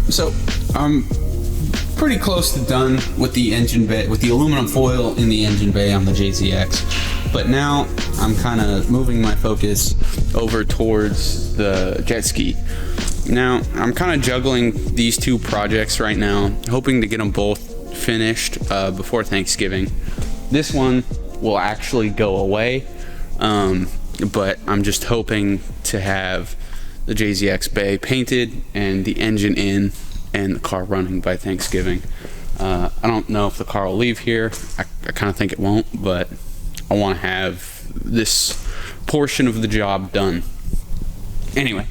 So I'm pretty close to done with the engine bay, with the aluminum foil in the engine bay on the JZX. But now I'm kind of moving my focus over towards the jet ski. Now I'm kind of juggling these two projects right now, hoping to get them both finished before Thanksgiving. This one will actually go away, but I'm just hoping to have the JZX bay painted and the engine in and the car running by Thanksgiving. I don't know if the car will leave here. I kind of think it won't, but I want to have this portion of the job done. Anyway,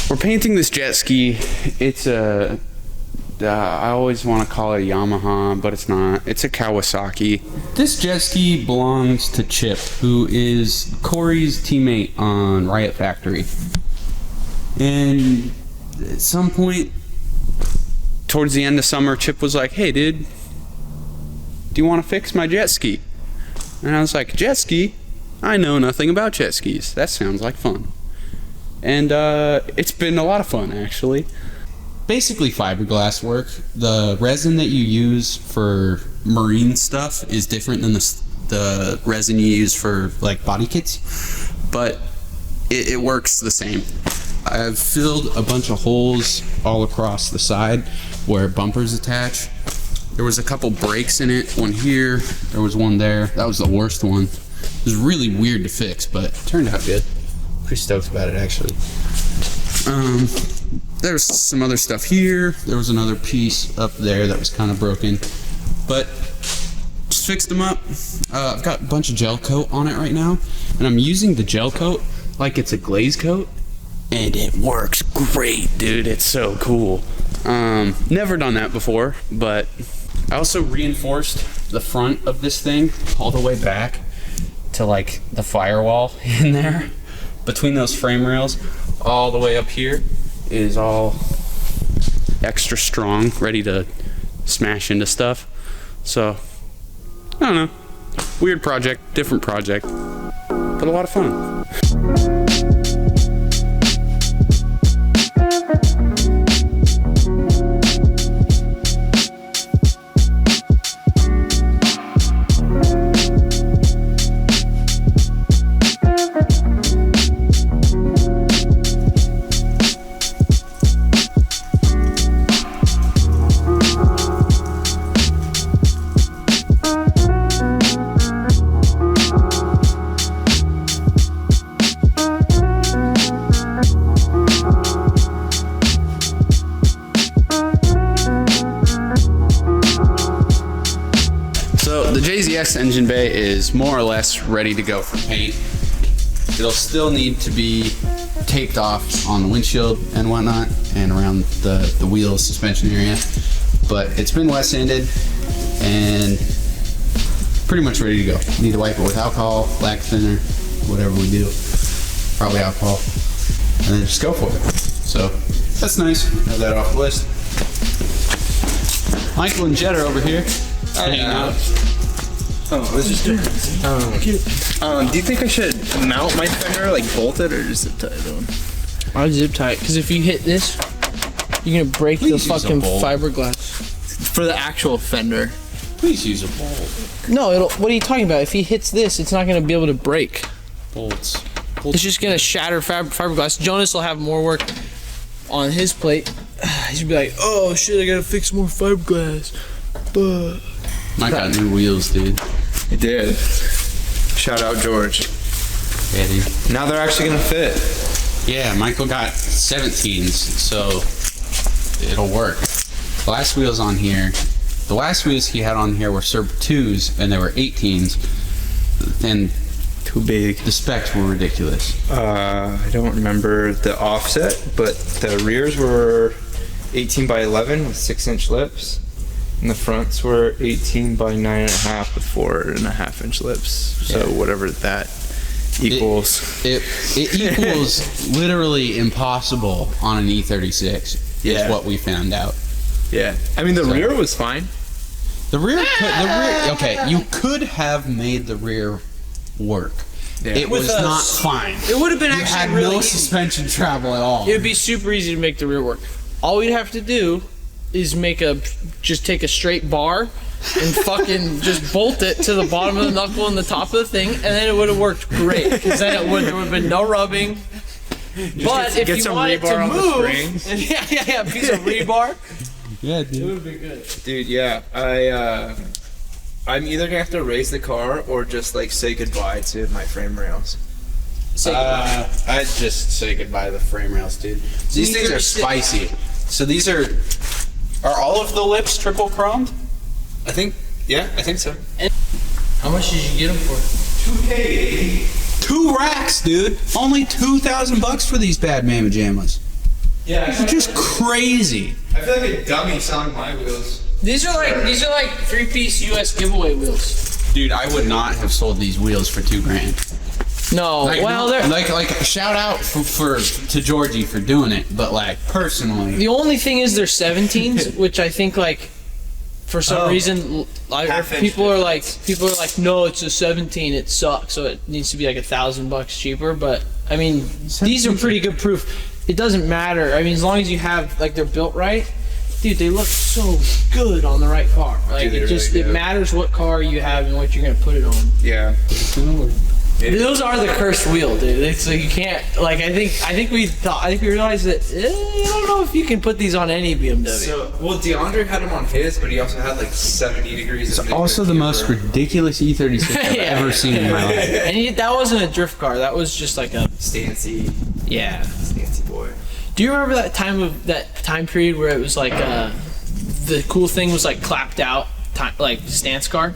we're painting this jet ski. It's a I always want to call it a Yamaha, but it's not. It's a Kawasaki. This jet ski belongs to Chip, who is Corey's teammate on Riot Factory. And at some point towards the end of summer, Chip was like, "Hey dude, do you want to fix my jet ski?" And I was like, "Jet ski? I know nothing about jet skis. That sounds like fun." And it's been a lot of fun, actually. Basically fiberglass work. The resin that you use for marine stuff is different than the resin you use for like body kits, but it works the same. I've filled a bunch of holes all across the side where bumpers attach. There was a couple breaks in it, one here, there was one there. That was the worst one. It was really weird to fix, but it turned out good. Pretty stoked about it, actually. There's some other stuff here. There was another piece up there that was kind of broken, but just fixed them up. I've got a bunch of gel coat on it right now, and I'm using the gel coat like it's a glaze coat. And it works great, dude. It's so cool. Never done that before, but I also reinforced the front of this thing all the way back to like the firewall in there. Between those frame rails, all the way up here is all extra strong, ready to smash into stuff. So, I don't know. Weird project, different project, but a lot of fun. The JZX engine bay is more or less ready to go for paint. It'll still need to be taped off on the windshield and whatnot, and around the wheel suspension area. But it's been wet sanded and pretty much ready to go. Need to wipe it with alcohol, black thinner, whatever we do. Probably alcohol. And then just go for it. So that's nice. Have that off the list. Michael and Jed are over here. Hanging out. Oh, this is different. Do you think I should mount my fender, like bolt it, or just zip tie it on? I'll zip tie it, because if you hit this, you're gonna break the fucking fiberglass. For the actual fender. Please use a bolt. No, what are you talking about? If he hits this, it's not gonna be able to break. Bolts. It's just gonna shatter fiberglass. Jonas will have more work on his plate. He's gonna be like, oh shit, I gotta fix more fiberglass. But Mike got new wheels, dude. It did. Shout out George. Yeah, dude. Now they're actually gonna fit. Yeah, Michael got 17s, so it'll work. The last wheels on here, the last wheels he had on here were Serp 2s, and they were 18s. and Too big. the specs were ridiculous. I don't remember the offset, but the rears were 18 by 11 with 6-inch lips, and the fronts were 18 by 9.5 with 4.5-inch lips. So whatever that equals. It equals literally impossible on an E36. Yeah. Is what we found out. Yeah. I mean, the rear was fine. The rear, okay, you could have made the rear work. Yeah. It was not fine. It would have been You actually had really no easy. suspension travel at all. It would be super easy to make the rear work. All we'd have to do is just take a straight bar and fucking just bolt it to the bottom of the knuckle and the top of the thing, and then it would have worked great. Because then there would have been no rubbing. But if you some want it rebar to on the move, springs. yeah, a piece of rebar, Yeah, it dude. would have been good. Dude, yeah. I'm either gonna have to raise the car or just like say goodbye to my frame rails. I'd just say goodbye to the frame rails, dude. These things are spicy. So these are all of the lips triple chromed? I think so. How much did you get them for? 2K. 2 racks, dude. Only $2,000 for these bad mamma jammas. Yeah. It's just crazy. I feel like a dummy selling my wheels. These are like 3-piece US giveaway wheels. Dude, I would not have sold these wheels for $2,000. No, Like, well, no, they're like shout out to Georgie for doing it, but like personally, the only thing is they're 17s, which I think like for some reason people are like no, it's a 17, it sucks, so it needs to be like $1,000 cheaper. But I mean, these are pretty good proof. It doesn't matter. I mean, as long as you have like they're built right, dude, they look so good on the right car. Like Dude, it just really it do. matters what car you have and what you're gonna put it on. Yeah. Those are the cursed wheel, dude. So you can't like. I think we realized that I don't know if you can put these on any BMW. So, well, DeAndre had them on his, but he also had like 70 degrees. it's also the most ridiculous E36 I've Yeah. ever seen in my life. And that wasn't a drift car. That was just like a Stancy boy. Do you remember that time period where it was like the cool thing was like clapped out like stance car?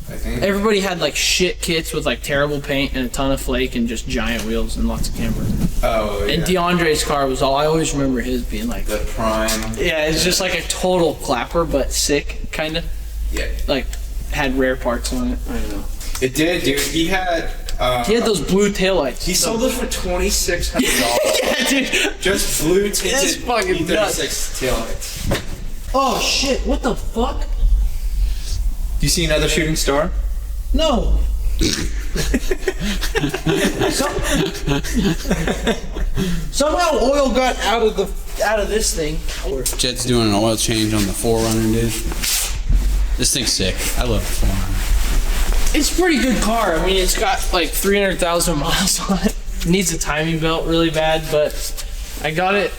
I think. Everybody had like shit kits with like terrible paint and a ton of flake and just giant wheels and lots of cameras. Oh, yeah. And DeAndre's car was all. I always remember his being like. The Prime. Yeah, it's just like a total clapper, but sick, kind of. Yeah. Like, had rare parts on it. I don't know. It did, dude. He had those blue taillights. He sold it for $2,600. Yeah, dude. Just blue tinted It's fucking nuts. E36 taillights. Oh shit! What the fuck? Do you see another shooting star? No. Somehow oil got out of this thing. Jed's doing an oil change on the 4Runner, dude. This thing's sick. I love the 4Runner. It's a pretty good car. I mean, it's got like 300,000 miles on it. Needs a timing belt really bad, but I got it.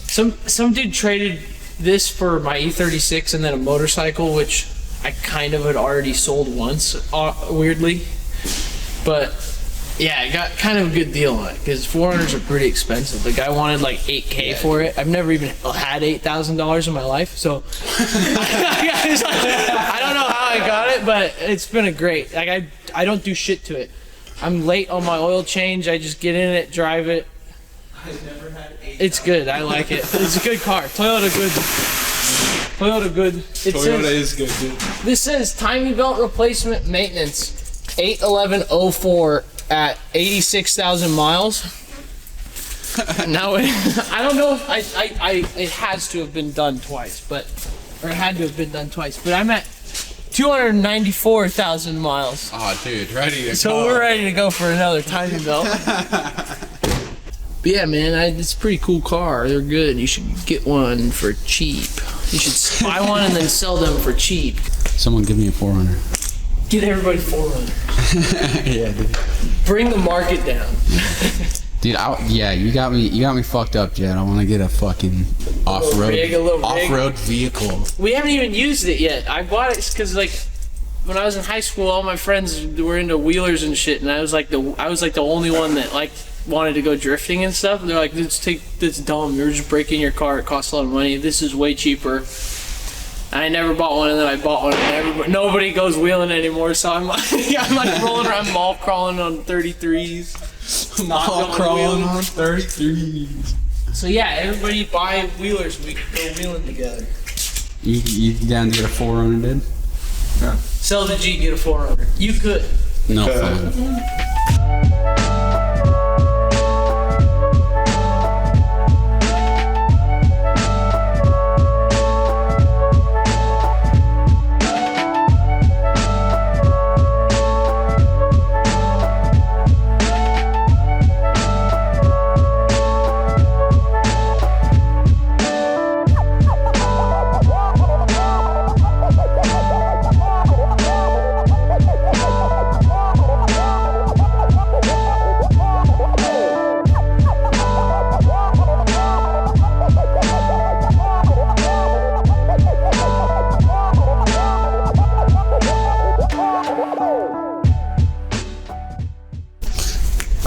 Some dude traded this for my E36 and then a motorcycle, which I kind of had already sold once, weirdly. But yeah, I got kind of a good deal on it because 400s are pretty expensive. The guy wanted like $8K for it. I've never even had $8,000 in my life, so I don't know how I got it, but it's been a great. Like I don't do shit to it. I'm late on my oil change. I just get in it, drive it. It's good. I like it. It's a good car. Toyota good. Toyota is good, dude. This says timing belt replacement maintenance 8/11/04 at 86,000 miles. Now I don't know if it has to have been done twice, but it had to have been done twice. But I'm at 294,000 miles. Oh, dude, ready to So go. we're ready to go for another timing belt. But yeah, man, it's a pretty cool car. They're good. You should get one for cheap. You should buy one and then sell them for cheap. Someone give me a 4Runner. Get everybody 4Runner. Yeah, dude. Bring the market down. Dude, you got me fucked up, Jed. I want to get a fucking off-road vehicle. We haven't even used it yet. I bought it because like when I was in high school, all my friends were into wheelers and shit, and I was like the only one that like wanted to go drifting and stuff. And they're like, that's dumb. You're just breaking your car. It costs a lot of money. This is way cheaper. I never bought one, and then I bought one, and nobody goes wheeling anymore. So I'm like rolling around, mall crawling on 33s, Mall crawling on 33s. So yeah, everybody buy wheelers. We can go wheeling together. You down to get a 4Runner, dude? Yeah. Sell the G, get a 4Runner. You could. No fun.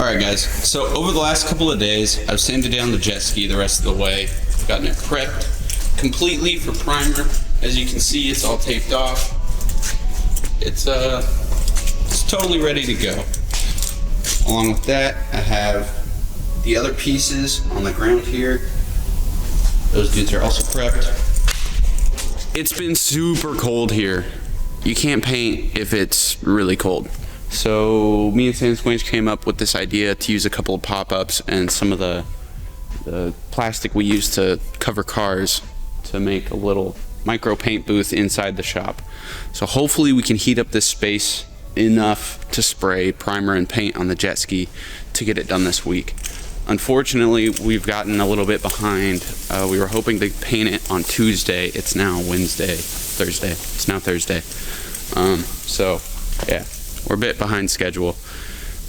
Alright guys, so over the last couple of days, I've sanded down the jet ski the rest of the way. I've gotten it prepped completely for primer. As you can see, it's all taped off. It's totally ready to go. Along with that, I have the other pieces on the ground here. Those dudes are also prepped. It's been super cold here. You can't paint if it's really cold. So me and Samsquanch came up with this idea to use a couple of pop-ups and some of the plastic we use to cover cars to make a little micro paint booth inside the shop. So hopefully we can heat up this space enough to spray primer and paint on the jet ski to get it done this week. Unfortunately, we've gotten a little bit behind. We were hoping to paint it on Tuesday. It's now Thursday. It's now Thursday. So yeah. We're a bit behind schedule.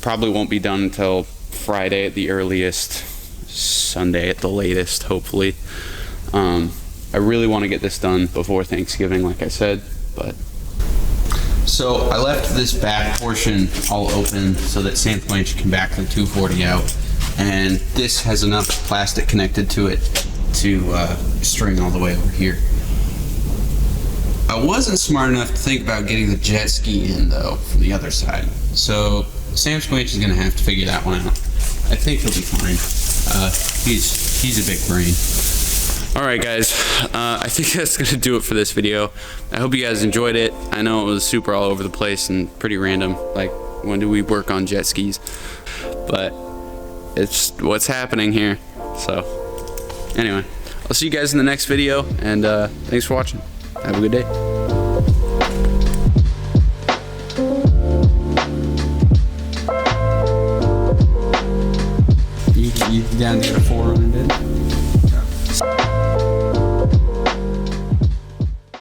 Probably won't be done until Friday at the earliest, Sunday at the latest, hopefully. I really want to get this done before Thanksgiving, like I said, but... So I left this back portion all open so that Samsquanch can back the 240 out, and this has enough plastic connected to it to string all the way over here. I wasn't smart enough to think about getting the jet ski in though from the other side. So Samsquanch is gonna have to figure that one out. I think he'll be fine. He's a big brain. All right, guys. I think that's gonna do it for this video. I hope you guys enjoyed it. I know it was super all over the place and pretty random. Like, when do we work on jet skis? But it's what's happening here. So anyway, I'll see you guys in the next video, and thanks for watching. Have a good day. You down to get a 4Runner, dude?